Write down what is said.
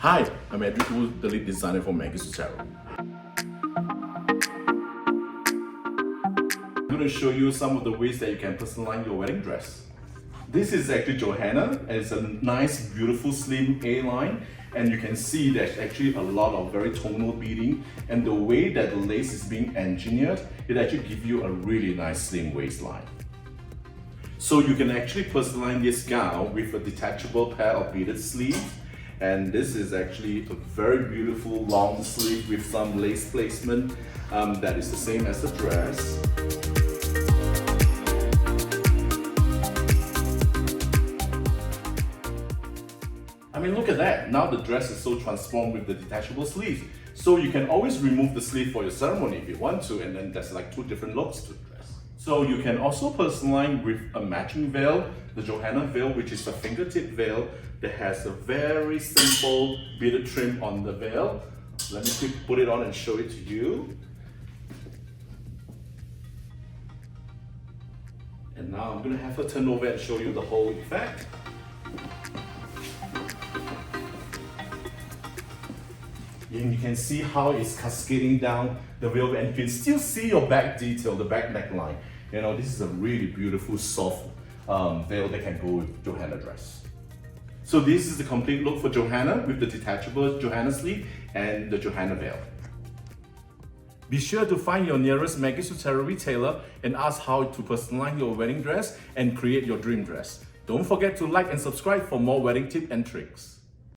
Hi, I'm Edric Woo, the lead designer for Maggie Sottero. I'm going to show you some of the ways that you can personalize your wedding dress. This is actually Johanna, and it's a nice, beautiful, slim A-line, and you can see there's actually a lot of very tonal beading, and the way that the lace is being engineered, it actually gives you a really nice slim waistline. So you can actually personalize this gown with a detachable pair of beaded sleeves. And this is actually a very beautiful long sleeve with some lace placement that is the same as the dress. I mean, look at that. Now the dress is so transformed with the detachable sleeves. So you can always remove the sleeve for your ceremony if you want to, and then there's like two different looks to the dress. So you can also personalize with a matching veil, the Johanna veil, which is a fingertip veil that has a very simple beaded trim on the veil. Let me quickly put it on and show it to you. And now I'm going to have her turn over and show you the whole effect. And you can see how it's cascading down the veil, and you can still see your back detail, the back neckline. You know, this is a really beautiful, soft veil that can go with Johanna dress. So this is the complete look for Johanna with the detachable Johanna sleeve and the Johanna veil. Be sure to find your nearest Maggie Sottero retailer and ask how to personalize your wedding dress and create your dream dress. Don't forget to like and subscribe for more wedding tips and tricks.